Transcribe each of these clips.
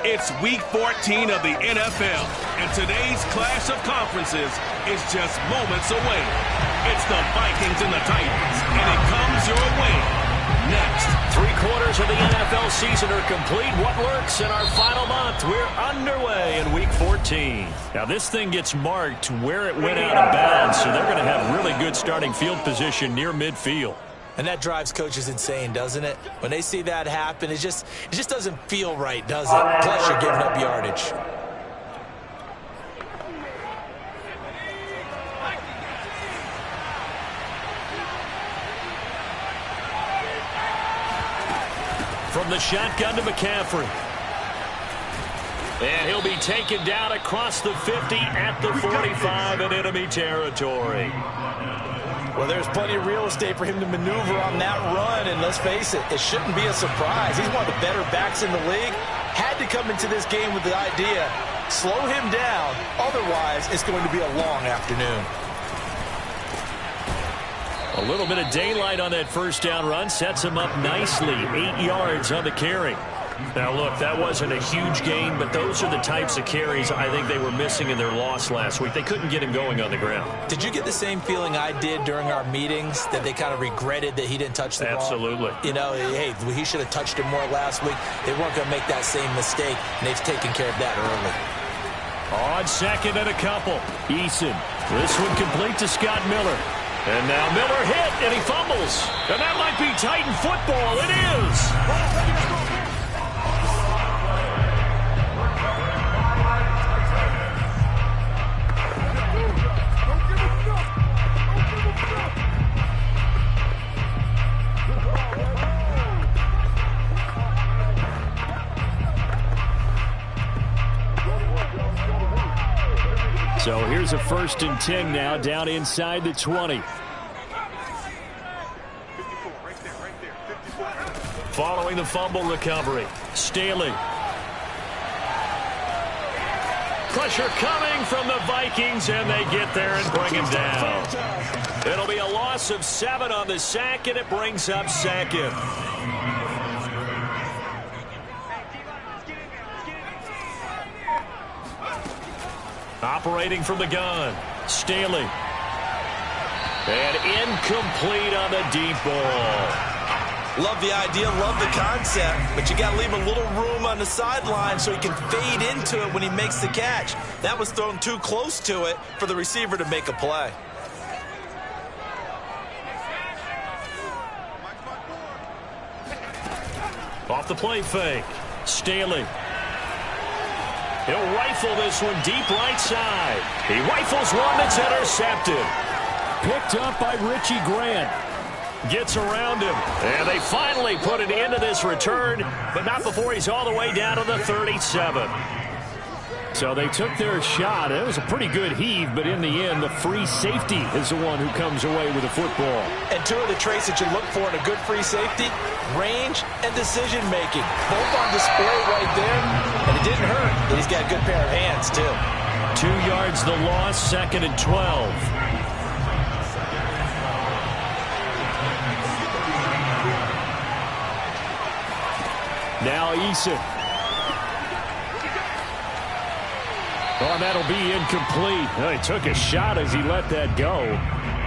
It's Week 14 of the NFL, and today's clash of conferences is just moments away. It's the Vikings and the Titans, and it comes your way next. 3/4 of the NFL season are complete. What lurks in our final month? We're underway in Week 14. Now, this thing gets marked where it went out of bounds, so they're going to have really good starting field position near midfield. And that drives coaches insane, doesn't it? When they see that happen, it just doesn't feel right, does it? Plus, you're giving up yardage. From the shotgun to McCaffrey. And he'll be taken down across the 50 at the 45 in enemy territory. Well, there's plenty of real estate for him to maneuver on that run, and let's face it, it shouldn't be a surprise. He's one of the better backs in the league. Had to come into this game with the idea, slow him down, otherwise it's going to be a long afternoon. A little bit of daylight on that first down run sets him up nicely. 8 yards on the carry. Now, look, that wasn't a huge gain, but those are the types of carries I think they were missing in their loss last week. They couldn't get him going on the ground. Did you get the same feeling I did during our meetings, that they kind of regretted that he didn't touch the ball? Absolutely. You know, hey, he should have touched it more last week. They weren't going to make that same mistake, and they've taken care of that early. On second and a couple. Eason. This one complete to Scott Miller. And now Miller hit, and he fumbles. And that might be Titan football. It is. So here's a 1st and 10 now, down inside the 20. Following the fumble recovery, Staley. Pressure coming from the Vikings, and they get there and bring him down. It'll be a loss of 7 on the sack, and it brings up 2nd. Operating from the gun, Staley. And incomplete on the deep ball. Love the idea, love the concept, but you got to leave a little room on the sideline so he can fade into it when he makes the catch. That was thrown too close to it for the receiver to make a play. Off the play fake, Staley. He'll rifle this one deep right side. He rifles one that's intercepted. Picked up by Richie Grant. Gets around him. And they finally put an end to this return, but not before he's all the way down to the 37. So they took their shot. It was a pretty good heave, but in the end, the free safety is the one who comes away with the football. And two of the traits that you look for in a good free safety, range and decision-making. Both on display right there, and it didn't hurt that he's got a good pair of hands, too. 2 yards the loss, 2nd and 12. Now Eason. Oh, that'll be incomplete. Oh, he took a shot as he let that go.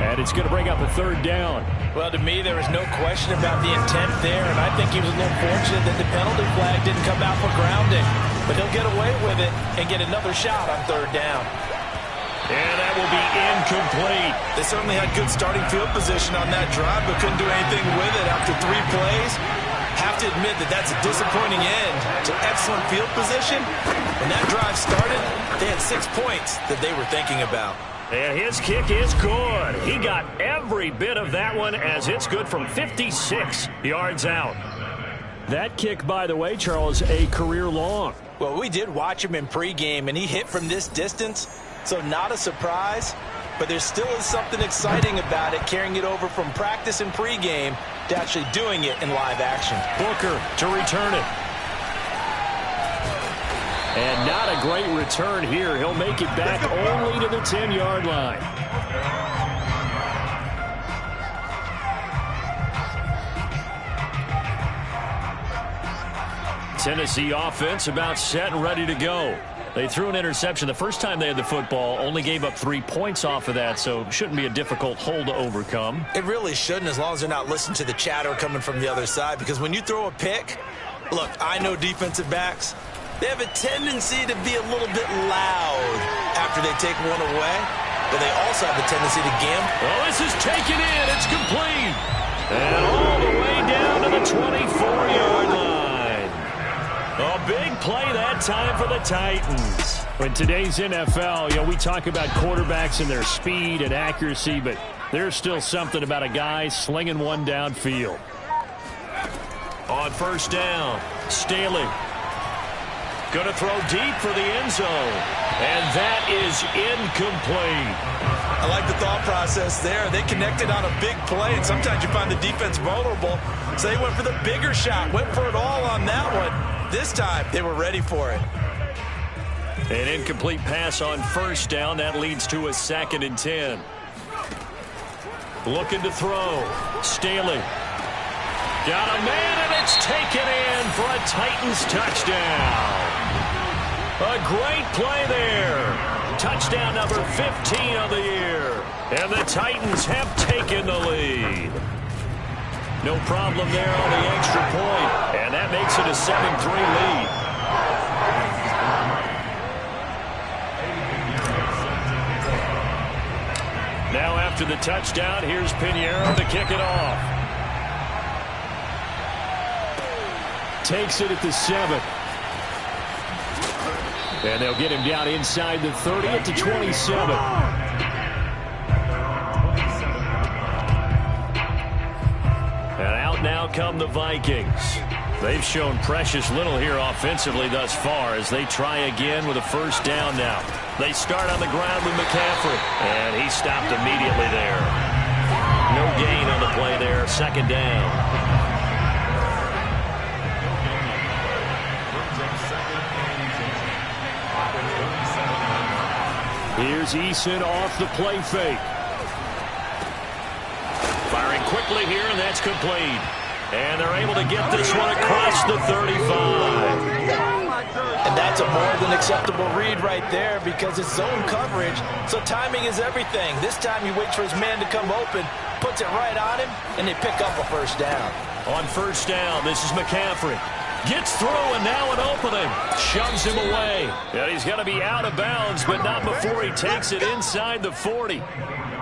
And it's going to bring up a 3rd down. Well, to me, there was no question about the intent there, and I think he was a little fortunate that the penalty flag didn't come out for grounding. But he'll get away with it and get another shot on 3rd down. And that will be incomplete. They certainly had good starting field position on that drive, but couldn't do anything with it after 3 plays. Have to admit that that's a disappointing end to excellent field position. When that drive started, they had 6 points that they were thinking about. And his kick is good. He got every bit of that one as it's good from 56 yards out. That kick, by the way, Charles, a career long. Well, we did watch him in pregame, and he hit from this distance, so not a surprise. But there still is something exciting about it, carrying it over from practice and pregame to actually doing it in live action. Booker to return it. And not a great return here. He'll make it back only to the 10-yard line. Tennessee offense about set and ready to go. They threw an interception the first time they had the football, only gave up 3 points off of that, so shouldn't be a difficult hole to overcome. It really shouldn't, as long as they're not listening to the chatter coming from the other side, because when you throw a pick, look, I know defensive backs, they have a tendency to be a little bit loud after they take one away, but they also have a tendency to gamble. Well, this is taken in. It's complete. And all the way down to the 24-yard line. A big play that time for the Titans. In today's NFL, we talk about quarterbacks and their speed and accuracy, but there's still something about a guy slinging one downfield. On first down, Staley. Going to throw deep for the end zone. And that is incomplete. I like the thought process there. They connected on a big play, and sometimes you find the defense vulnerable. So they went for the bigger shot, went for it all on that one. This time, they were ready for it. An incomplete pass on first down. That leads to a 2nd and 10. Looking to throw. Staley. Got a man, and it's taken in for a Titans touchdown. A great play there. Touchdown number 15 of the year. And the Titans have taken the lead. No problem there on the extra point. And that makes it a 7-3 lead. Now after the touchdown, here's Pinheiro to kick it off. Takes it at the 7. And they'll get him down inside the 30 at the 27. And out now come the Vikings. They've shown precious little here offensively thus far as they try again with a first down now. They start on the ground with McCaffrey, and he stopped immediately there. No gain on the play there, 2nd down. Here's Eason off the play fake. Firing quickly here, and that's complete. And they're able to get this one across the 35. And that's a more than acceptable read right there because it's zone coverage, so timing is everything. This time he waits for his man to come open, puts it right on him, and they pick up a first down. On first down, this is McCaffrey. Gets through, and now an opening. Shoves him away. And he's going to be out of bounds, but not before he takes it inside the 40.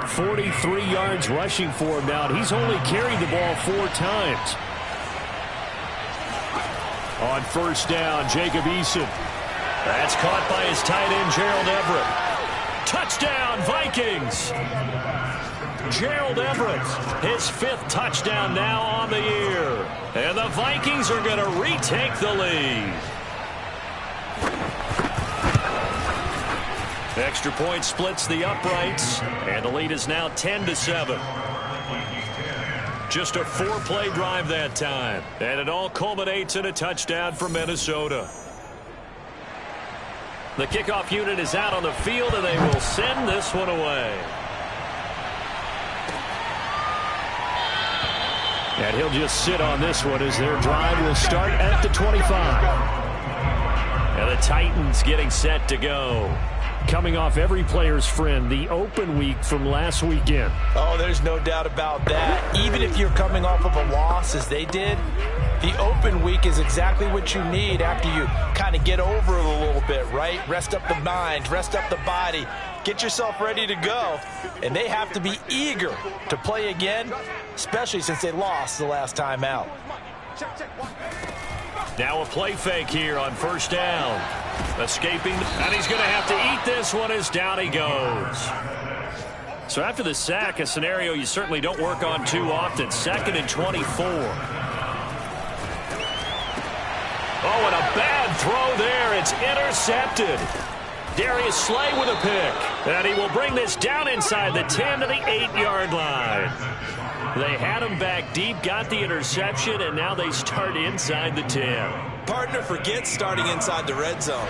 43 yards rushing for him now. He's only carried the ball 4 times. On first down, Jacob Eason. That's caught by his tight end, Gerald Everett. Touchdown, Vikings. Gerald Everett, his 5th touchdown now on the year. And the Vikings are going to retake the lead. Extra point splits the uprights, and the lead is now 10-7. Just a 4-play drive that time, and it all culminates in a touchdown for Minnesota. The kickoff unit is out on the field, and they will send this one away. And he'll just sit on this one as their drive will start at the 25. And the Titans getting set to go. Coming off every player's friend, the open week from last weekend. Oh, there's no doubt about that. Even if you're coming off of a loss as they did, the open week is exactly what you need after you kind of get over it a little bit, right? Rest up the mind, rest up the body, get yourself ready to go. And they have to be eager to play again, especially since they lost the last time out. Now a play fake here on first down. Escaping, and he's going to have to eat this one as down he goes. So after the sack, a scenario you certainly don't work on too often. 2nd and 24. Oh, and a bad throw there. It's intercepted. Darius Slay with a pick. And he will bring this down inside the 10 to the 8-yard line. They had him back deep, got the interception, and now they start inside the 10. Partner forgets starting inside the red zone.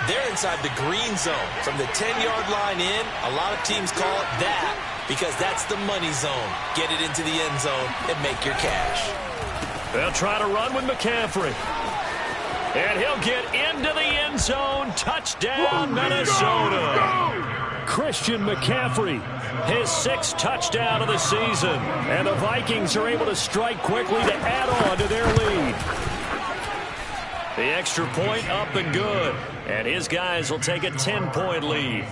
They're inside the green zone. From the 10-yard line in, a lot of teams call it that because that's the money zone. Get it into the end zone and make your cash. They'll try to run with McCaffrey. And he'll get into the end zone. Touchdown, Minnesota. Christian McCaffrey, his 6th touchdown of the season. And the Vikings are able to strike quickly to add on to their lead. The extra point up and good. And his guys will take a 10-point lead.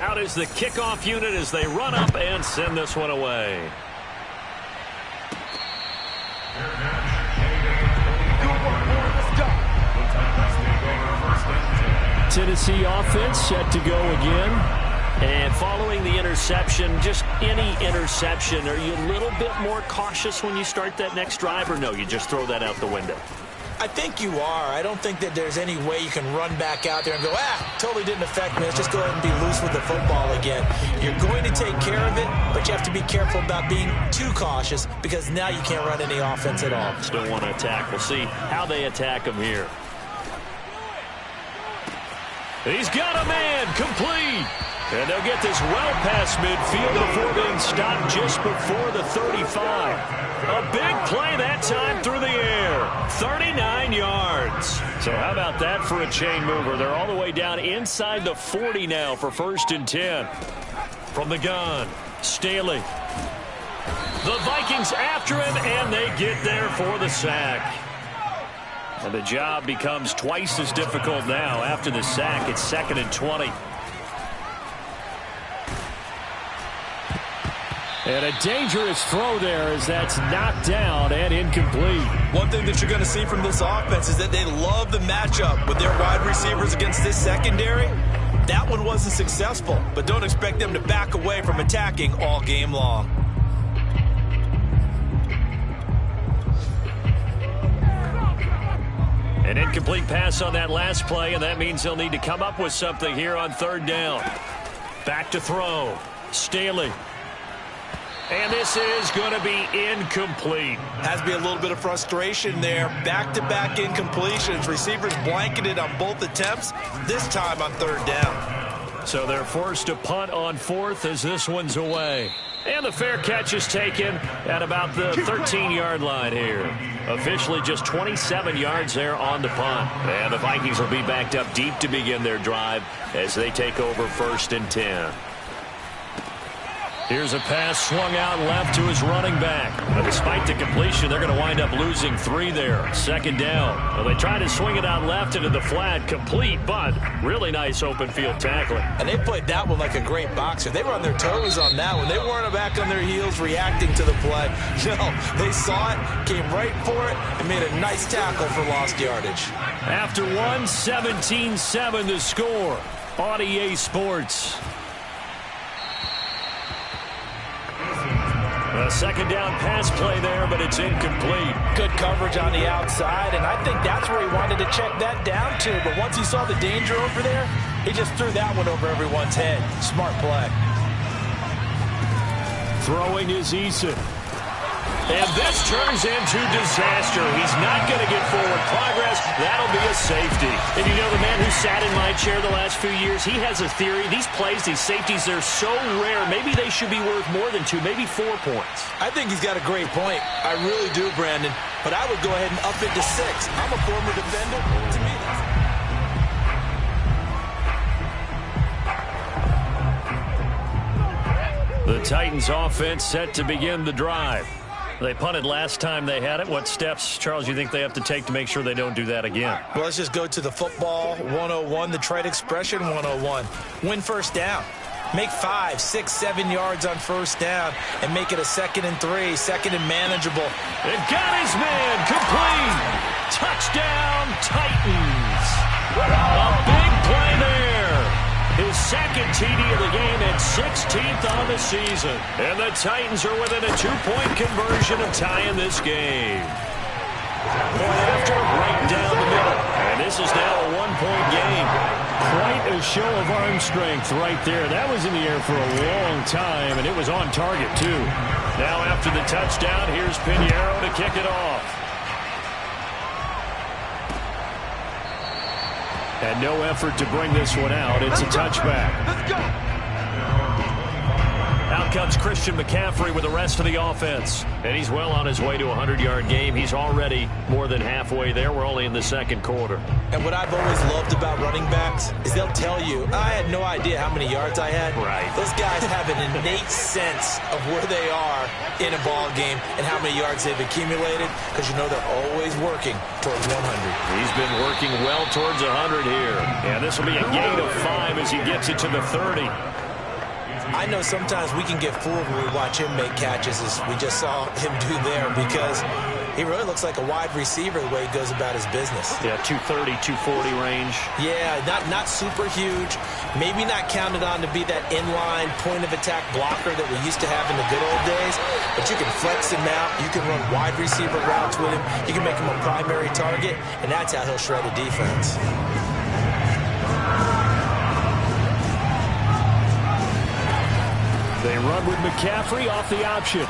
Out is the kickoff unit as they run up and send this one away. Tennessee offense set to go again. And following the interception, just any interception, are you a little bit more cautious when you start that next drive, or no, you just throw that out the window? I think you are. I don't think that there's any way you can run back out there and go, totally didn't affect me. Let's just go ahead and be loose with the football again. You're going to take care of it, but you have to be careful about being too cautious because now you can't run any offense at all. Still want to attack. We'll see how they attack him here. He's got a man, complete. And they'll get this well past midfield before being stopped just before the 35. A big play that time through the air. 39 yards. So how about that for a chain mover? They're all the way down inside the 40 now for 1st and 10. From the gun, Staley. The Vikings after him, and they get there for the sack. And the job becomes twice as difficult now. After the sack, it's 2nd and 20. And a dangerous throw there as that's knocked down and incomplete. One thing that you're going to see from this offense is that they love the matchup with their wide receivers against this secondary. That one wasn't successful, but don't expect them to back away from attacking all game long. An incomplete pass on that last play, and that means they'll need to come up with something here on 3rd down. Back to throw. Staley. And this is going to be incomplete. Has to be a little bit of frustration there. Back-to-back incompletions. Receivers blanketed on both attempts, this time on 3rd down. So they're forced to punt on 4th as this one's away. And the fair catch is taken at about the 13-yard line here. Officially just 27 yards there on the punt. And the Vikings will be backed up deep to begin their drive as they take over 1st and 10. Here's a pass swung out left to his running back. But despite the completion, they're going to wind up losing 3 there. 2nd down. Well, they try to swing it out left into the flat. Complete, but really nice open field tackling. And they played that one like a great boxer. They were on their toes on that one. They weren't back on their heels reacting to the play. No, they saw it, came right for it, and made a nice tackle for lost yardage. After one, 17-7 the score on EA Sports. A 2nd down pass play there, but it's incomplete. Good coverage on the outside, and I think that's where he wanted to check that down to. But once he saw the danger over there, he just threw that one over everyone's head. Smart play. Throwing is Eason. And this turns into disaster. He's not going to get forward progress. That'll be a safety. And you know, the man who sat in my chair the last few years, he has a theory. These plays, these safeties, they're so rare. Maybe they should be worth more than 2, maybe 4 points. I think he's got a great point. I really do, Brandon. But I would go ahead and up it to 6. I'm a former defender. To me, the Titans offense set to begin the drive. They punted last time they had it. What steps, Charles, you think they have to take to make sure they don't do that again? Well, let's just go to the football 101, the trite expression 101. Win 1st down. Make 5, 6, 7 yards on 1st down and make it a 2nd and 3, 2nd and manageable. They've got his man complete. Touchdown, Titans. A big play there. His 2nd TD of the game and 16th on the season. And the Titans are within a 2-point conversion of tying this game. Point after, right down the middle. And this is now a 1-point game. Quite a show of arm strength right there. That was in the air for a long time, and it was on target, too. Now after the touchdown, here's Pinheiro to kick it off. And no effort to bring this one out. It's a touchback. Let's go. Out comes Christian McCaffrey with the rest of the offense. And he's well on his way to a 100-yard game. He's already more than halfway there. We're only in the second quarter. And what I've always loved about running backs is they'll tell you, I had no idea how many yards I had. Right. Those guys have an innate sense of where they are in a ball game and how many yards they've accumulated, because you know they're always working towards 100. He's been working well towards 100 here. And this will be a gain of 5 as he gets it to the 30. I know sometimes we can get fooled when we watch him make catches, as we just saw him do there, because he really looks like a wide receiver the way he goes about his business. Yeah, 230, 240 range. Yeah, not super huge. Maybe not counted on to be that inline point-of-attack blocker that we used to have in the good old days, but you can flex him out. You can run wide receiver routes with him. You can make him a primary target, and that's how he'll shred a defense. They run with McCaffrey off the option.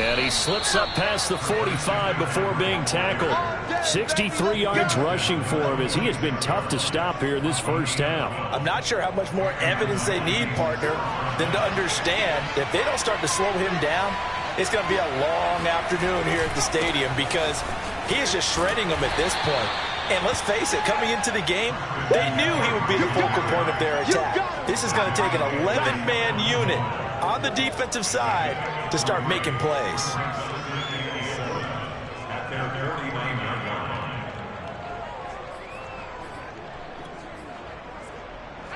And he slips up past the 45 before being tackled. 63 yards rushing for him, as he has been tough to stop here this first half. I'm not sure how much more evidence they need, partner, than to understand that if they don't start to slow him down, it's going to be a long afternoon here at the stadium, because he is just shredding them at this point. And let's face it, coming into the game, they knew he would be the focal point of their attack. This is going to take an 11-man unit on the defensive side to start making plays.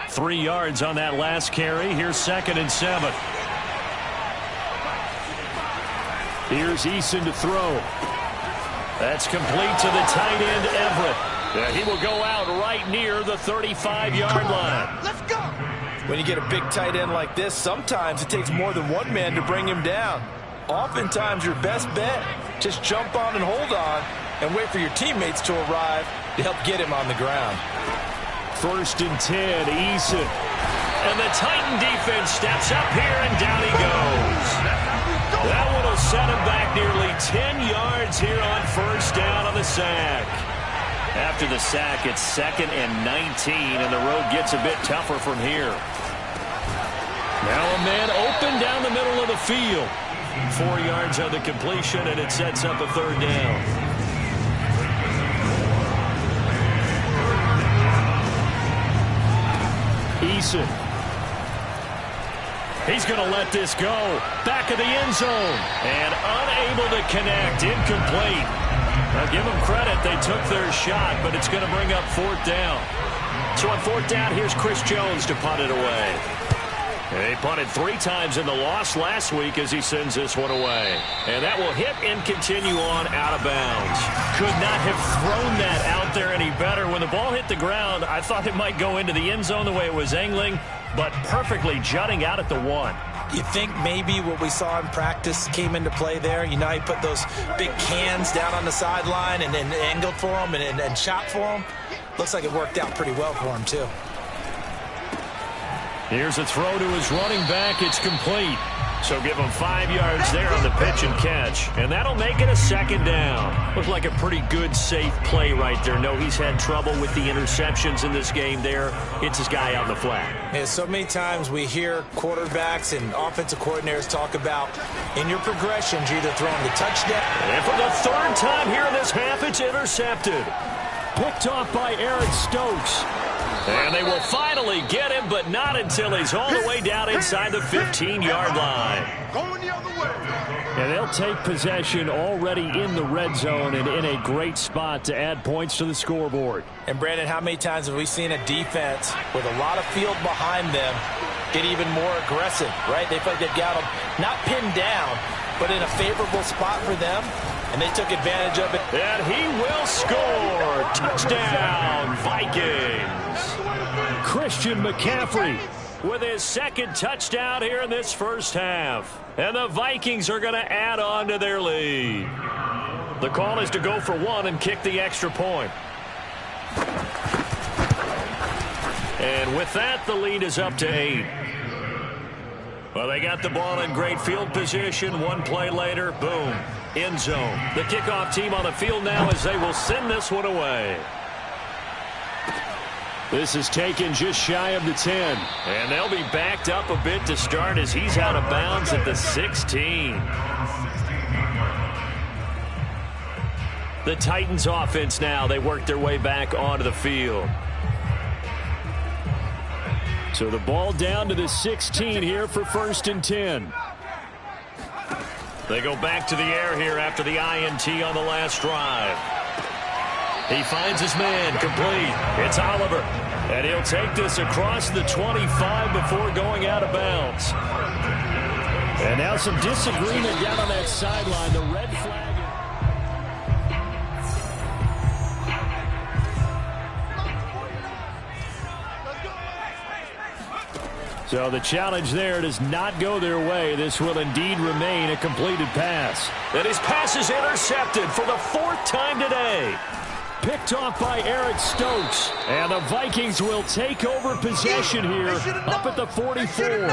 Three yards on that last carry. Here's 2nd and 7. Here's Eason to throw. That's complete to the tight end, Everett. And he will go out right near the 35-yard line. Let's go. When you get a big tight end like this, sometimes it takes more than one man to bring him down. Oftentimes, your best bet, just jump on and hold on and wait for your teammates to arrive to help get him on the ground. 1st and 10, Eason. And the Titan defense steps up here, and down he goes. That one will set him back nearly 10 yards here on 1st down on the sack. After the sack, it's 2nd and 19, and the road gets a bit tougher from here. Now a man open down the middle of the field. 4 yards on the completion, and it sets up a 3rd down. Eason. He's going to let this go. Back of the end zone. And unable to connect. Incomplete. Now give them credit. They took their shot, but it's going to bring up 4th down. So on 4th down, here's Chris Jones to punt it away. He punted 3 times in the loss last week as he sends this one away. And that will hit and continue on out of bounds. Could not have thrown that out there any better. When the ball hit the ground, I thought it might go into the end zone the way it was angling, but perfectly jutting out at the 1. You think maybe what we saw in practice came into play there? You know, he put those big cans down on the sideline and then angled for them and shot for them. Looks like it worked out pretty well for him, too. Here's a throw to his running back. It's complete. So give him 5 yards there on the pitch and catch. And that'll make it a 2nd down. Looked like a pretty good, safe play right there. No, he's had trouble with the interceptions in this game there. It's his guy out in the flat. Yeah, so many times we hear quarterbacks and offensive coordinators talk about in your progressions, you're either throwing the touchdown. And for the 3rd time here in this half, it's intercepted. Picked off by Aaron Stokes. And they will finally get him, but not until he's all the way down inside the 15-yard line. Going the other way. And they'll take possession already in the red zone and in a great spot to add points to the scoreboard. And, Brandon, how many times have we seen a defense with a lot of field behind them get even more aggressive, right? They feel like they've got them not pinned down, but in a favorable spot for them, and they took advantage of it. And he will score. Touchdown, Vikings. Christian McCaffrey with his 2nd touchdown here in this first half. And the Vikings are going to add on to their lead. The call is to go for 1 and kick the extra point. And with that, the lead is up to 8. Well, they got the ball in great field position. 1 play later, boom, end zone. The kickoff team on the field now as they will send this one away. This is taken just shy of the 10. And they'll be backed up a bit to start as he's out of bounds at the 16. The Titans offense now. They work their way back onto the field. So the ball down to the 16 here for 1st and 10. They go back to the air here after the INT on the last drive. He finds his man, complete. It's Oliver. And he'll take this across the 25 before going out of bounds. And now some disagreement down on that sideline. The red flag. So the challenge there does not go their way. This will indeed remain a completed pass. And his pass is intercepted for the 4th time today. Picked off by Eric Stokes. And the Vikings will take over possession here up at the 44.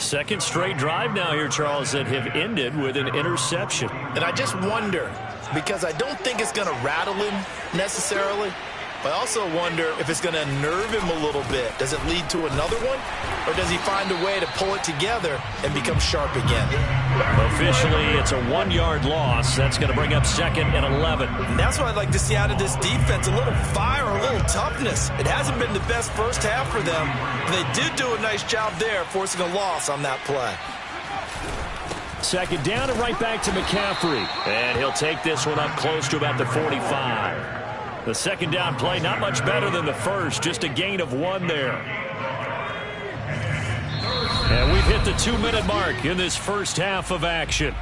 Second straight drive now here, Charles, that have ended with an interception. And I just wonder, because I don't think it's going to rattle him necessarily, but I also wonder if it's going to nerve him a little bit. Does it lead to another one? Or does he find a way to pull it together and become sharp again? Officially, it's a 1-yard loss. That's going to bring up 2nd and 11. And that's what I'd like to see out of this defense. A little fire, a little toughness. It hasn't been the best first half for them. They did do a nice job there, forcing a loss on that play. 2nd down and right back to McCaffrey. And he'll take this one up close to about the 45. The 2nd down play, not much better than the first, just a gain of 1 there. And we've hit the 2-minute mark in this first half of action.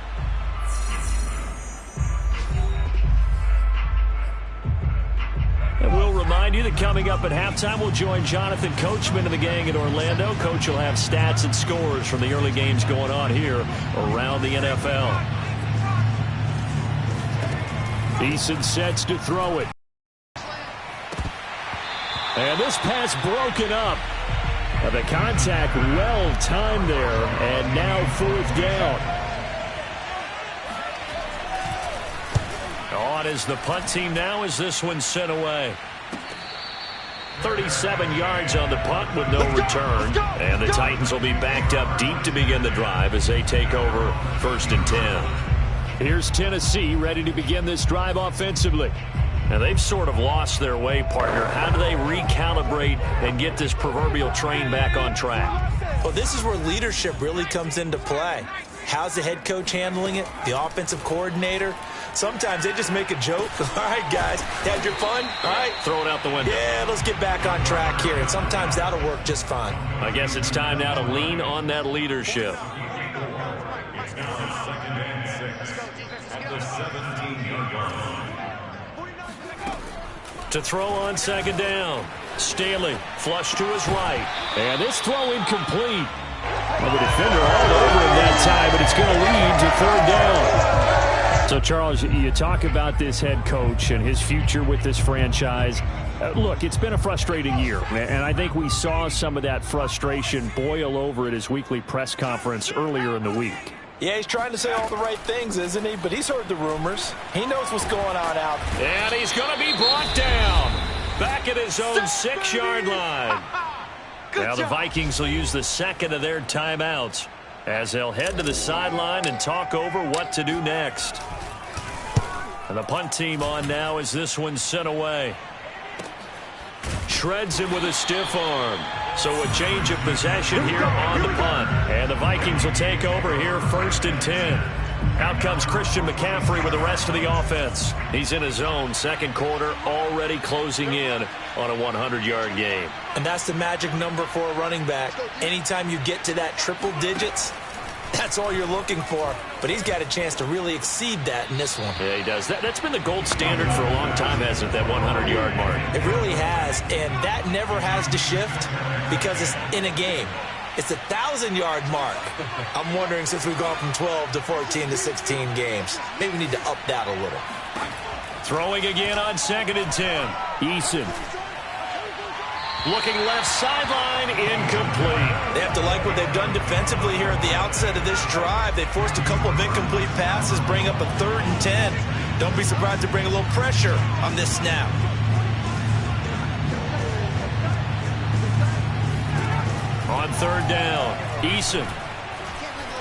And we'll remind you that coming up at halftime, we'll join Jonathan Coachman and the gang in Orlando. Coach will have stats and scores from the early games going on here around the NFL. Eason sets to throw it. And this pass broken up. The contact well timed there, and now 4th down. On is the punt team now as this one's sent away. 37 yards on the punt with no return. And the Titans will be backed up deep to begin the drive as they take over 1st and 10. Here's Tennessee ready to begin this drive offensively. And they've sort of lost their way, partner. How do they recalibrate and get this proverbial train back on track? Well, this is where leadership really comes into play. How's the head coach handling it? The offensive coordinator? Sometimes they just make a joke. All right, guys, had your fun? All right. Throw it out the window. Yeah, let's get back on track here. And sometimes that'll work just fine. I guess it's time now to lean on that leadership. To throw on 2nd down. Staley, flush to his right. And this throw incomplete. Well, the defender all over him that time, but it's going to lead to 3rd down. So, Charles, you talk about this head coach and his future with this franchise. Look, it's been a frustrating year, and I think we saw some of that frustration boil over at his weekly press conference earlier in the week. Yeah, he's trying to say all the right things, isn't he? But he's heard the rumors. He knows what's going on out there. And he's going to be brought down back at his own 6-yard line. Now the Vikings will use the 2nd of their timeouts as they'll head to the sideline and talk over what to do next. And the punt team on now as this one's sent away. Shreds him with a stiff arm. So a change of possession here on the punt. And the Vikings will take over here 1st and 10. Out comes Christian McCaffrey with the rest of the offense. He's in his own 2nd quarter, already closing in on a 100-yard game. And that's the magic number for a running back. Anytime you get to that triple digits, that's all you're looking for. But he's got a chance to really exceed that in this one. Yeah, he does. That's been the gold standard for a long time, hasn't it, that 100-yard mark? It really has, and that never has to shift because it's in a game. It's a 1,000-yard mark. I'm wondering, since we've gone from 12 to 14 to 16 games, maybe we need to up that a little. Throwing again on 2nd and 10. Eason. Looking left sideline, incomplete. They have to like what they've done defensively here at the outset of this drive. They forced a couple of incomplete passes, bring up a 3rd and 10. Don't be surprised to bring a little pressure on this snap. On third down, Eason.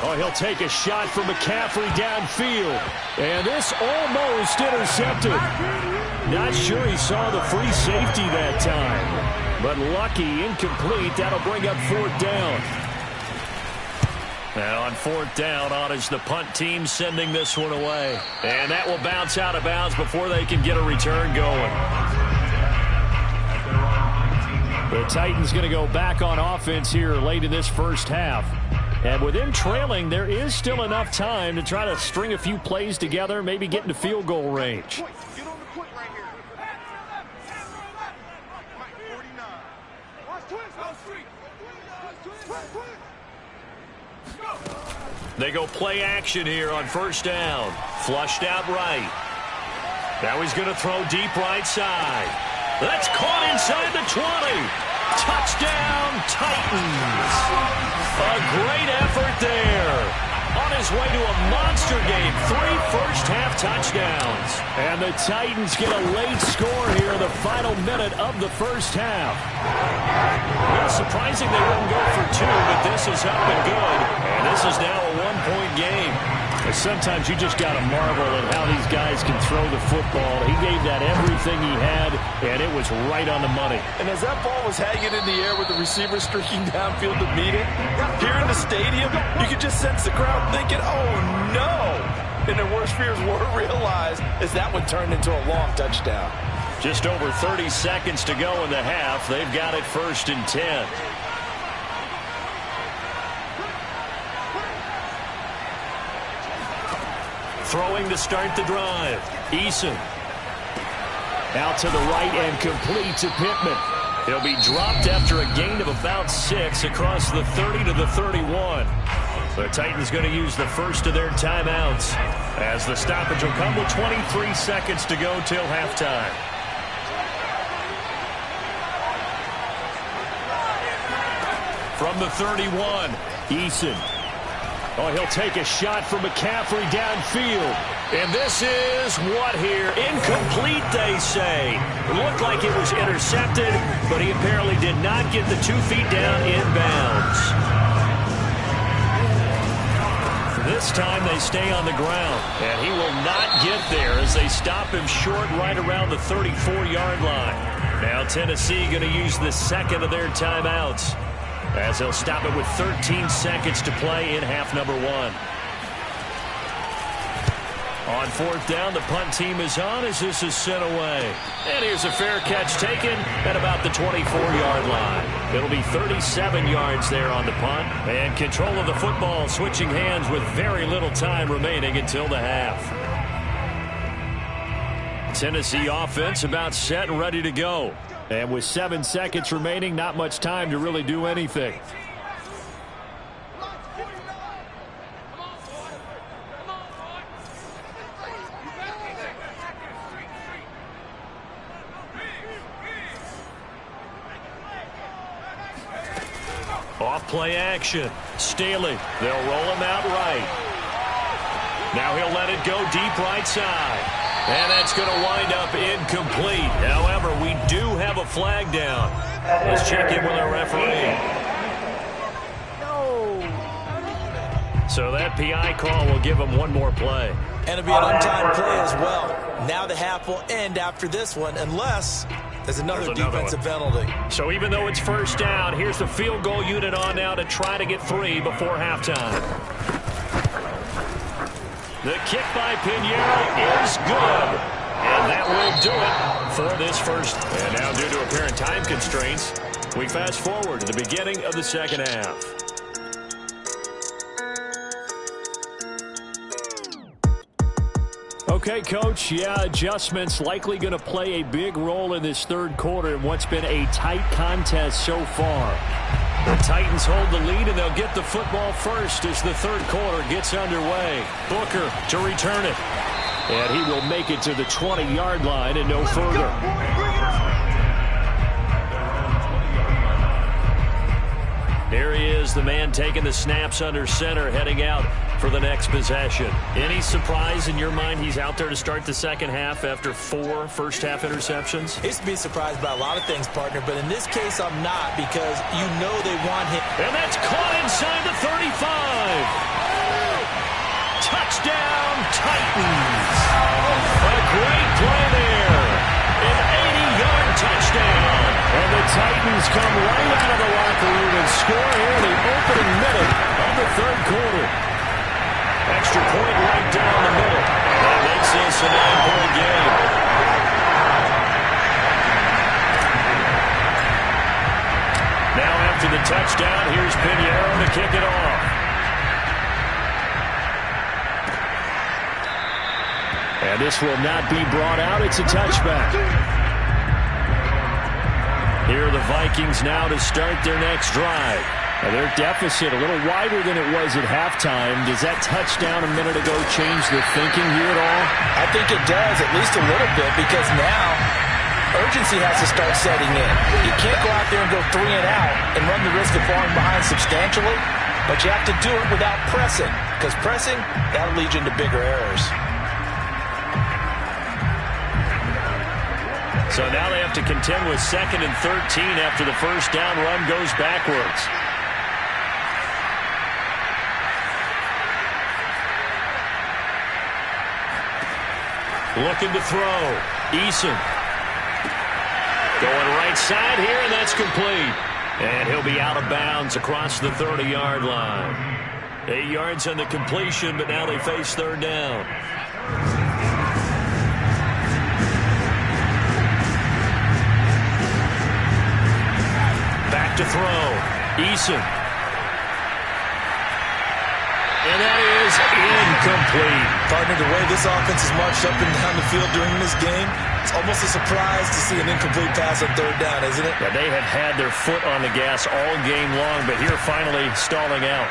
Oh, he'll take a shot from McCaffrey downfield. And this almost intercepted. Not sure he saw the free safety that time. But lucky, incomplete. That'll bring up fourth down. And on fourth down, on is the punt team sending this one away. And that will bounce out of bounds before they can get a return going. The Titans going to go back on offense here late in this first half. And with them trailing, there is still enough time to try to string a few plays together, maybe get into field goal range. They go play action here on first down. Flushed out right. Now he's going to throw deep right side. That's caught inside the 20. Touchdown, Titans. A great effort there. On his way to a monster game. 3 first-half touchdowns. And the Titans get a late score here in the final minute of the first half. A little surprising they wouldn't go for 2, but this is up and good. And this is now a 1-point game. Sometimes you just got to marvel at how these guys can throw the football. He gave that everything he had, and it was right on the money. And as that ball was hanging in the air with the receiver streaking downfield to meet it, here in the stadium, you could just sense the crowd thinking, oh, no. And their worst fears were realized as that one turned into a long touchdown. Just over 30 seconds to go in the half. They've got it 1st and 10. Throwing to start the drive. Eason. Out to the right and complete to Pittman. He'll be dropped after a gain of about 6 across the 30 to the 31. The Titans going to use the first of their timeouts as the stoppage will come with 23 seconds to go till halftime. From the 31, Eason. Oh, he'll take a shot from McCaffrey downfield. And this is what here? Incomplete, they say. It looked like it was intercepted, but he apparently did not get the 2 feet down inbounds. This time they stay on the ground, and he will not get there as they stop him short right around the 34-yard line. Now Tennessee going to use the second of their timeouts, as they'll stop it with 13 seconds to play in half number 1. On fourth down, the punt team is on as this is sent away. And here's a fair catch taken at about the 24-yard line. It'll be 37 yards there on the punt. And control of the football switching hands with very little time remaining until the half. Tennessee offense about set and ready to go. And with 7 seconds remaining, not much time to really do anything. Off play action. Staley. They'll roll him out right. Now he'll let it go deep right side. And that's going to wind up incomplete. However, we do have a flag down. Let's check in with our referee. No. So that PI call will give him one more play. And it'll be an untimed play as well. Now the half will end after this one, unless there's another defensive penalty. So even though it's first down, here's the field goal unit on now to try to get 3 before halftime. The kick by Pinheiro is good. And that will do it for this first. And now due to apparent time constraints, we fast forward to the beginning of the second half. Okay, Coach, adjustments likely going to play a big role in this third quarter in what's been a tight contest so far. The Titans hold the lead, and they'll get the football first as the third quarter gets underway. Booker to return it. And he will make it to the 20-yard line and no further. Here he is, the man taking the snaps under center, heading out for the next possession. Any surprise in your mind he's out there to start the second half after 4 first-half interceptions? He's to be surprised by a lot of things, partner, but in this case I'm not, because you know they want him. And that's caught inside the 35. Touchdown, Titans. A great play there. An 80-yard touchdown. And the Titans come right out of the locker room and score here in the opening minute of the third quarter. Extra point right down the middle. That makes this a 9-point game. Now after the touchdown, here's Pinheiro to kick it off. And this will not be brought out. It's a touchback. Here are the Vikings now to start their next drive. Now their deficit a little wider than it was at halftime. Does that touchdown a minute ago change the thinking here at all? I think it does, at least a little bit, because now urgency has to start setting in. You can't go out there and go 3 and out and run the risk of falling behind substantially, but you have to do it without pressing, because pressing, that'll lead you into bigger errors. So now they have to contend with 2nd and 13 after the first down run goes backwards. Looking to throw. Eason. Going right side here, and that's complete. And he'll be out of bounds across the 30-yard line. 8 yards on the completion, but now they face third down. Back to throw. Eason. And that is incomplete. Partner, the way this offense has marched up and down the field during this game, it's almost a surprise to see an incomplete pass on third down, isn't it? Yeah, they have had their foot on the gas all game long, but here finally stalling out.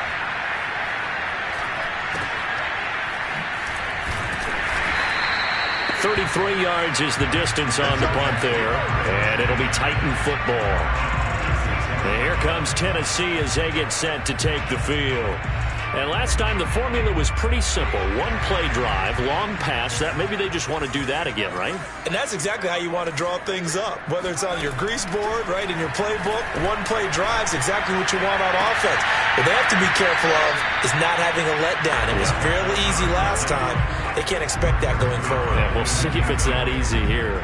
.33 yards is the distance on the punt there, and it'll be Titan football. And here comes Tennessee as they get set to take the field. And last time the formula was pretty simple. 1-play drive, long pass. That maybe they just want to do that again, right? And that's exactly how you want to draw things up. Whether it's on your grease board, right, in your playbook, 1-play drive's exactly what you want on offense. What they have to be careful of is not having a letdown. It was fairly easy last time. They can't expect that going forward. Yeah, we'll see if it's that easy here.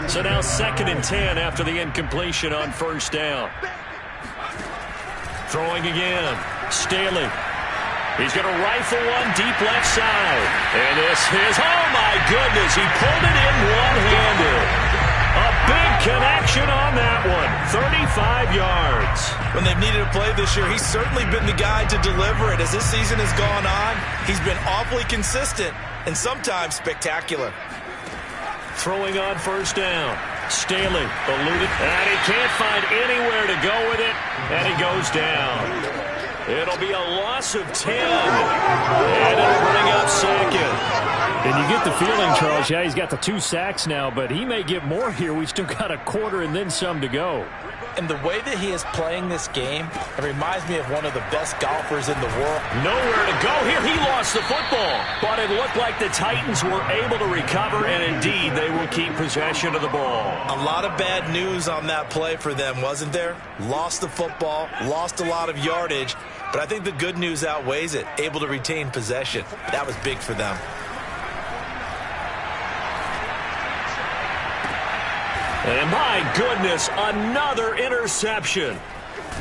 So now 2nd and 10 after the incompletion on first down. Throwing again. Staley. He's going to rifle one deep left side. And this is, oh my goodness, he pulled it in one-handed. A big connection on that one. 35 yards. When they've needed a play this year, he's certainly been the guy to deliver it. As this season has gone on, he's been awfully consistent and sometimes spectacular. Throwing on first down. Staley eluded, and he can't find anywhere to go with it, and he goes down. It'll be a loss of 10, and it'll bring up 2nd. And you get the feeling, Charles, yeah, he's got the 2 sacks now, but he may get more here. We've still got a quarter and then some to go. And the way that he is playing this game, it reminds me of one of the best golfers in the world. Nowhere to go here. He lost the football. But it looked like the Titans were able to recover, and indeed they will keep possession of the ball. A lot of bad news on that play for them, wasn't there? Lost the football, lost a lot of yardage, but I think the good news outweighs it. Able to retain possession. That was big for them. And my goodness, another interception.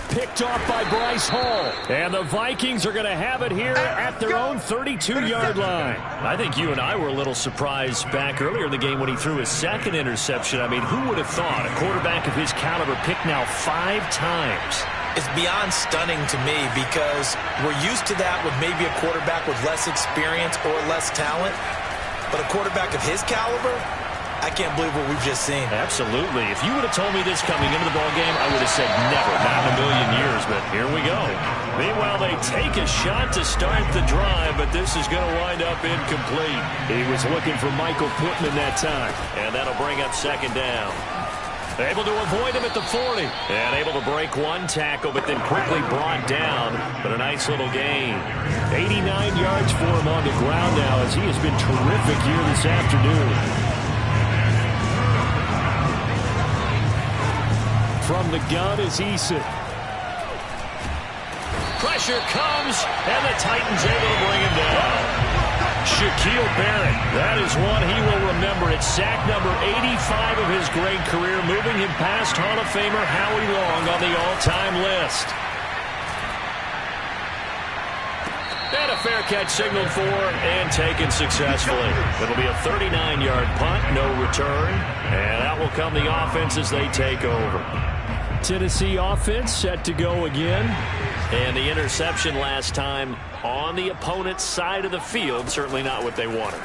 Picked off by Bryce Hall. And the Vikings are going to have it here at their own 32-yard line. I think you and I were a little surprised back earlier in the game when he threw his 2nd interception. I mean, who would have thought a quarterback of his caliber picked now 5 times? It's beyond stunning to me because we're used to that with maybe a quarterback with less experience or less talent. But a quarterback of his caliber, I can't believe what we've just seen. Absolutely. If you would have told me this coming into the ballgame, I would have said never, not in a million years, but here we go. Meanwhile, they take a shot to start the drive, but this is going to wind up incomplete. He was looking for Michael Pittman that time, and that'll bring up 2nd down. Able to avoid him at the 40. And able to break one tackle, but then quickly brought down. But a nice little gain. 89 yards for him on the ground now as he has been terrific here this afternoon. From the gun is Eason. Pressure comes, and the Titans able to bring him down. Shaquille Barrett, that is one he will remember. It's sack number 85 of his great career, moving him past Hall of Famer Howie Long on the all-time list. And a fair catch signaled for and taken successfully. It'll be a 39-yard punt, no return, and out will come the offense as they take over. Tennessee offense set to go again. And the interception last time on the opponent's side of the field, certainly not what they wanted.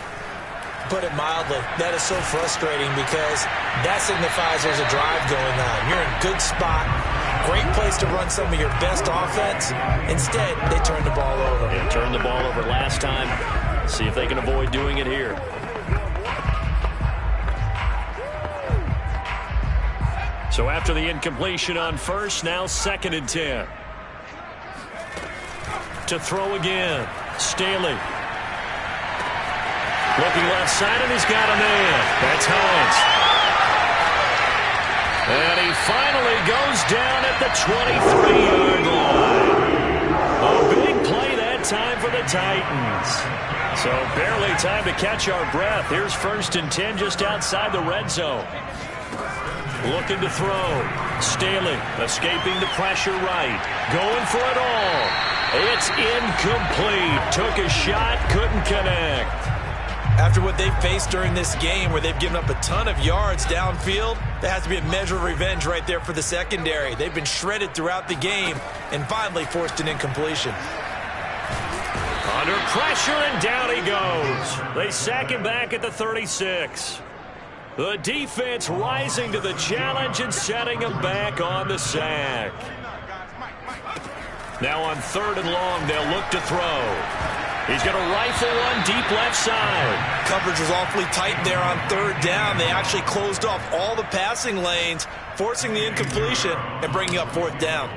Put it mildly, that is so frustrating because that signifies there's a drive going on. You're in a good spot, great place to run some of your best offense. Instead, they turned the ball over. They turned the ball over last time. See if they can avoid doing it here. So after the incompletion on first, now 2nd and 10. To throw again. Staley. Looking left side, and he's got a man. That's Hines. And he finally goes down at the 23-yard line. A big play that time for the Titans. So barely time to catch our breath. Here's 1st and 10 just outside the red zone. Looking to throw. Staley escaping the pressure right. Going for it all. It's incomplete. Took a shot, couldn't connect. After what they've faced during this game where they've given up a ton of yards downfield, there has to be a measure of revenge right there for the secondary. They've been shredded throughout the game and finally forced an incompletion. Under pressure, and down he goes. They sack him back at the 36. The defense rising to the challenge and setting him back on the sack. Now on 3rd and long, they'll look to throw. He's going to rifle one deep left side. Coverage was awfully tight there on 3rd down. They actually closed off all the passing lanes, forcing the incompletion and bringing up 4th down.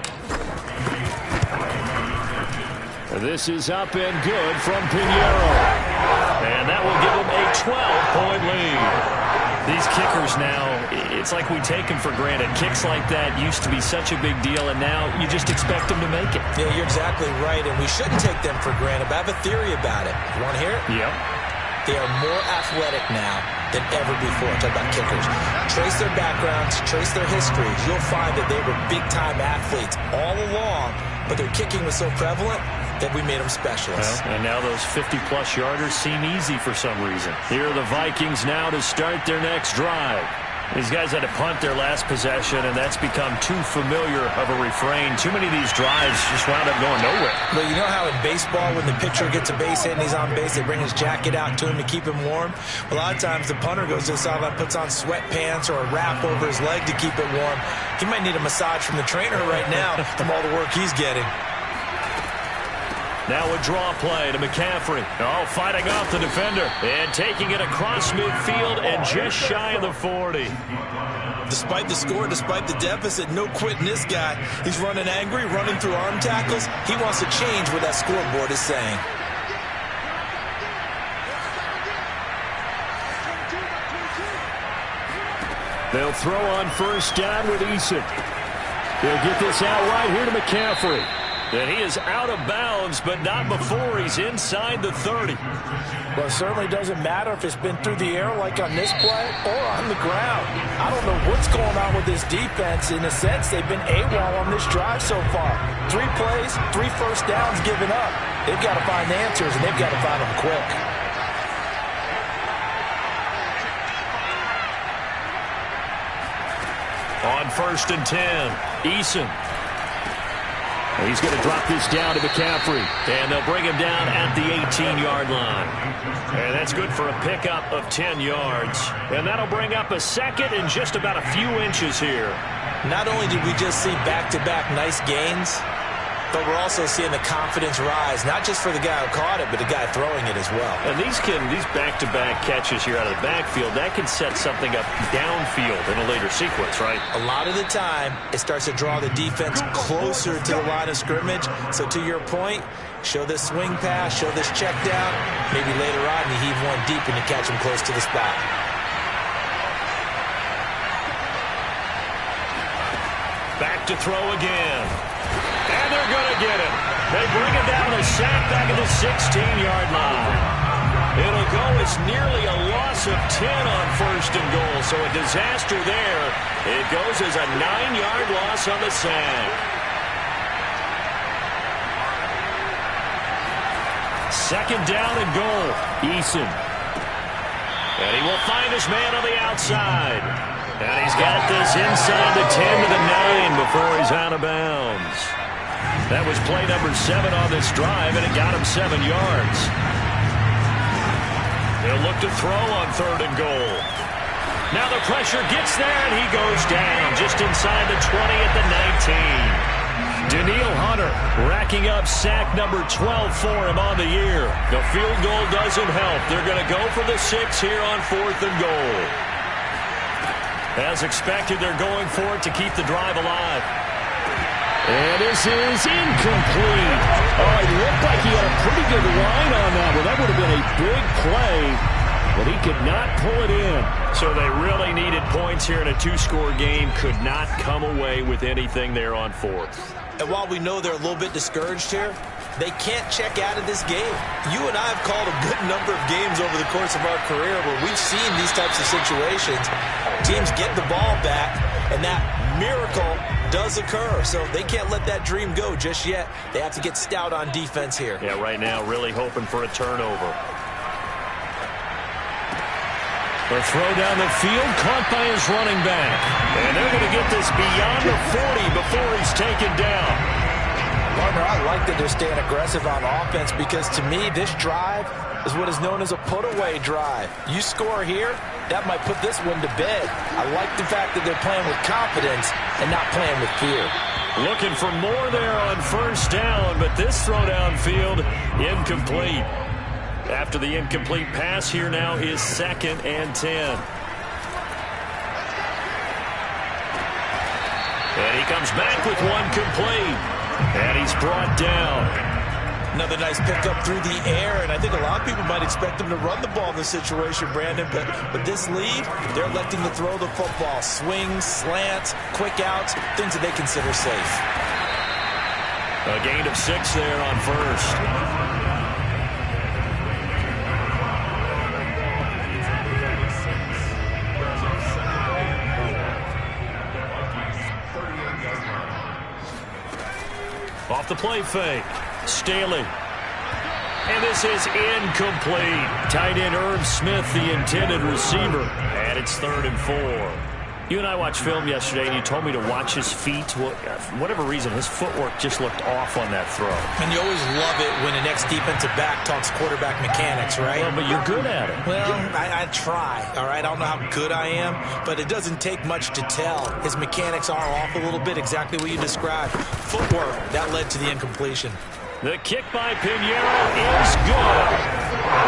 This is up and good from Pinheiro. And that will give them a 12-point lead. These kickers now, it's like we take them for granted. Kicks like that used to be such a big deal, and now you just expect them to make it. Yeah, you're exactly right, and we shouldn't take them for granted, but I have a theory about it. You want to hear it? Yep. They are more athletic now than ever before. Talk about kickers. Trace their backgrounds, trace their histories. You'll find that they were big-time athletes all along, but their kicking was so prevalent that we made them specialists. Well, and now those 50-plus yarders seem easy for some reason. Here are the Vikings now to start their next drive. These guys had to punt their last possession, and that's become too familiar of a refrain. Too many of these drives just wound up going nowhere. Well, you know how in baseball, when the pitcher gets a base hit and he's on base, they bring his jacket out to him to keep him warm? Well, a lot of times the punter goes to the sideline, puts on sweatpants or a wrap over his leg to keep it warm. He might need a massage from the trainer right now from all the work he's getting. Now a draw play to McCaffrey. Oh, fighting off the defender. And taking it across midfield and just shy of the 40. Despite the score, despite the deficit, no quitting this guy. He's running angry, running through arm tackles. He wants to change what that scoreboard is saying. They'll throw on 1st down with Eason. They'll get this out right here to McCaffrey. And he is out of bounds, but not before he's inside the 30. Well, it certainly doesn't matter if it's been through the air like on this play or on the ground. I don't know what's going on with this defense. In a sense, they've been AWOL on this drive so far. 3 plays, 3 first downs given up. They've got to find answers, and they've got to find them quick. On 1st and 10, Eason. He's going to drop this down to McCaffrey. And they'll bring him down at the 18-yard line. And that's good for a pickup of 10 yards. And that'll bring up a 2nd and just about a few inches here. Not only did we just see back-to-back nice gains, But we're also seeing the confidence rise, not just for the guy who caught it, but the guy throwing it as well. And these back-to-back catches here out of the backfield, that can set something up downfield in a later sequence, right? A lot of the time, it starts to draw the defense closer to the line of scrimmage. So to your point, show this swing pass, show this check down. Maybe later on, you heave one deep and you catch him close to the spot. Back to throw again. And they're going to get it. They bring it down, a sack back at the 16-yard line. It'll go as nearly a loss of 10 on first and goal, so a disaster there. It goes as a 9-yard loss on the sack. Second down and goal. Eason. And he will find his man on the outside. And he's got this inside the 10 to the 9 before he's out of bounds. That was play number 7 on this drive, and it got him 7 yards. They'll look to throw on third and goal. Now the pressure gets there, and he goes down just inside the 20 at the 19. Danielle Hunter racking up sack number 12 for him on the year. The field goal doesn't help. They're going to go for the 6 here on fourth and goal. As expected, they're going for it to keep the drive alive. And this is incomplete. Oh, it looked like he had a pretty good line on that one. That would have been a big play, but he could not pull it in. So they really needed points here in a 2-score game. Could not come away with anything there on fourth. And while we know they're a little bit discouraged here, they can't check out of this game. You and I have called a good number of games over the course of our career where we've seen these types of situations. Teams get the ball back, and that miracle does occur. So they can't let that dream go just yet. They have to get stout on defense here. Yeah, right now really hoping for a turnover. The throw down the field, caught by his running back. And they're going to get this beyond the 40 before he's taken down. Partner, I like that they're staying aggressive on offense because to me, this drive is what is known as a put-away drive. You score here, that might put this one to bed. I like the fact that they're playing with confidence and not playing with fear. Looking for more there on first down, but this throw downfield, incomplete. After the incomplete pass, here now is 2nd and 10. And he comes back with one complete. And he's brought down. Another nice pickup through the air, and I think a lot of people might expect him to run the ball in this situation, Brandon, but with this lead, they're electing to throw the football. Swings, slants, quick outs, things that they consider safe. A gain of 6 there on first. Off the play fake. Staley. And this is incomplete. Tight end Irv Smith, the intended receiver. And it's 3rd and 4. You and I watched film yesterday, and you told me to watch his feet. Well, for whatever reason, his footwork just looked off on that throw. And you always love it when an ex-defensive back talks quarterback mechanics, right? Well, but you're good at it. Well, I try, all right? I don't know how good I am, but it doesn't take much to tell. His mechanics are off a little bit, exactly what you described. Footwork, that led to the incompletion. The kick by Pinheiro is good.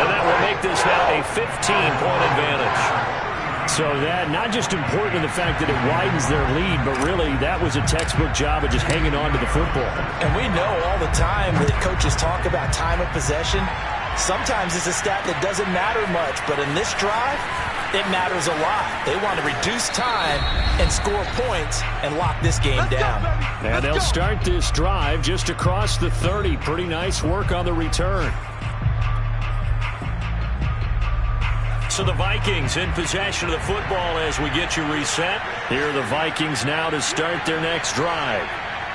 And that will make this now a 15-point advantage. So that, not just important in the fact that it widens their lead, but really that was a textbook job of just hanging on to the football. And we know all the time that coaches talk about time of possession. Sometimes it's a stat that doesn't matter much, but in this drive, it matters a lot. They want to reduce time and score points and lock this game down. And they'll start this drive just across the 30. Pretty nice work on the return. So the Vikings in possession of the football as we get you reset. Here are the Vikings now to start their next drive.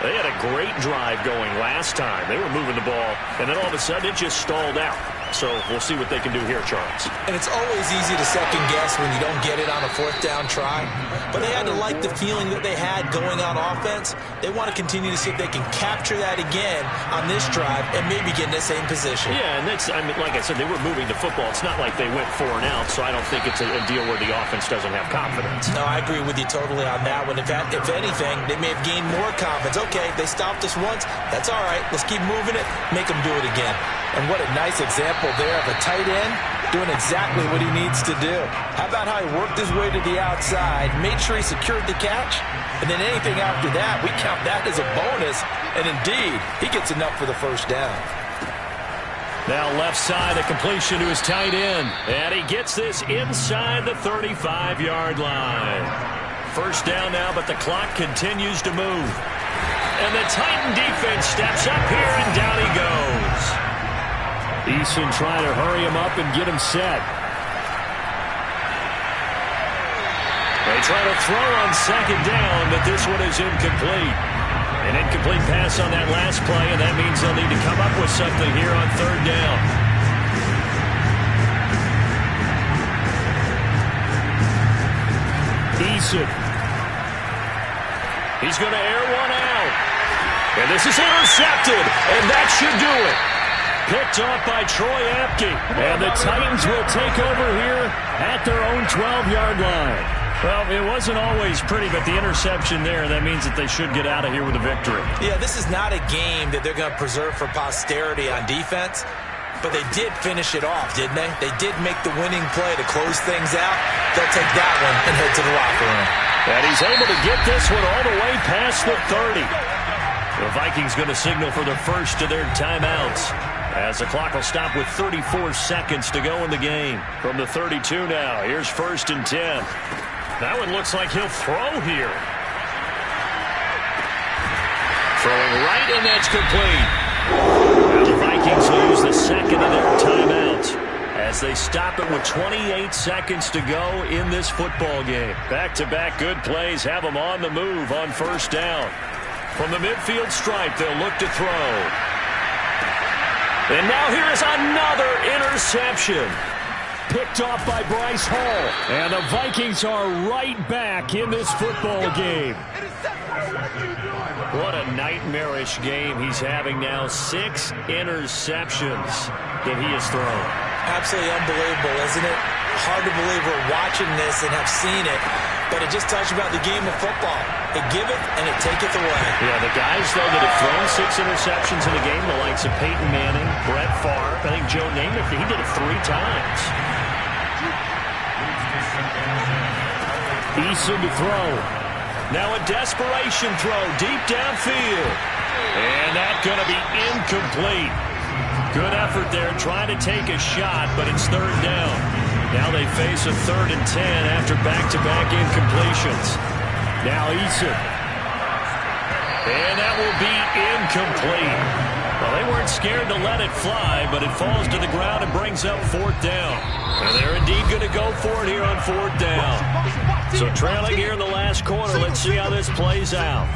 They had a great drive going last time. They were moving the ball, and then all of a sudden it just stalled out. So we'll see what they can do here, Charles. And it's always easy to second guess when you don't get it on a fourth down try. But they had to like the feeling that they had going on offense. They want to continue to see if they can capture that again on this drive and maybe get in the same position. Yeah, and that's, I mean, like I said, they were moving the football. It's not like they went 4 and out, so I don't think it's a deal where the offense doesn't have confidence. No, I agree with you totally on that one. If anything, they may have gained more confidence. Okay, they stopped us once. That's all right. Let's keep moving it. Make them do it again. And what a nice example there of a tight end doing exactly what he needs to do. How about how he worked his way to the outside, made sure he secured the catch, and then anything after that, we count that as a bonus. And indeed, he gets enough for the first down. Now left side, a completion to his tight end. And he gets this inside the 35-yard line. First down now, but the clock continues to move. And the Titan defense steps up here, and down he goes. Eason trying to hurry him up and get him set. They try to throw on second down, but this one is incomplete. An incomplete pass on that last play, and that means they'll need to come up with something here on third down. Eason. He's going to air one out. And this is intercepted, and that should do it. Picked off by Troy Apke. And the Titans will take over here at their own 12-yard line. Well, it wasn't always pretty, but the interception there, that means that they should get out of here with a victory. Yeah, this is not a game that they're going to preserve for posterity on defense, but they did finish it off, didn't they? They did make the winning play to close things out. They'll take that one and head to the locker room. And he's able to get this one all the way past the 30. The Vikings going to signal for the first of their timeouts, as the clock will stop with 34 seconds to go in the game. From the 32 now, here's 1st and 10. That one looks like he'll throw here. Throwing right, and that's complete. Now the Vikings will use the second of their timeouts as they stop it with 28 seconds to go in this football game. Back-to-back good plays have them on the move on first down. From the midfield stripe, they'll look to throw. And now here is another interception. Picked off by Bryce Hall. And the Vikings are right back in this football game. What a nightmarish game he's having now. 6 interceptions that he has thrown. Absolutely unbelievable, isn't it? Hard to believe we're watching this and have seen it, but it just talks about the game of football. It giveth and it taketh away. Yeah, the guys, though, that have thrown 6 interceptions in a game, the likes of Peyton Manning, Brett Favre, I think Joe Namath, he did it 3 times. Eason to throw. Now a desperation throw deep downfield. And that's going to be incomplete. Good effort there trying to take a shot, but it's third down. Now they face a 3rd and 10 after back-to-back incompletions. Now Eason. And that will be incomplete. Well, they weren't scared to let it fly, but it falls to the ground and brings up 4th down. And they're indeed going to go for it here on 4th down. So trailing here in the last quarter, let's see how this plays out.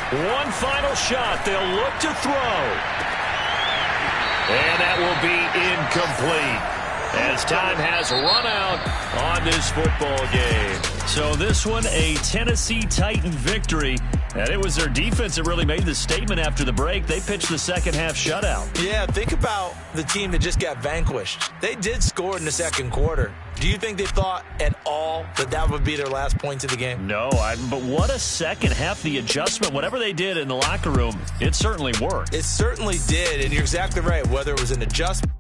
One final shot. They'll look to throw. And that will be incomplete, as time has run out on this football game. So this one, a Tennessee Titan victory. And it was their defense that really made the statement after the break. They pitched the second half shutout. Yeah, think about the team that just got vanquished. They did score in the second quarter. Do you think they thought at all that that would be their last points of the game? No, but what a second half. The adjustment, whatever they did in the locker room, it certainly worked. It certainly did, and you're exactly right. Whether it was an adjustment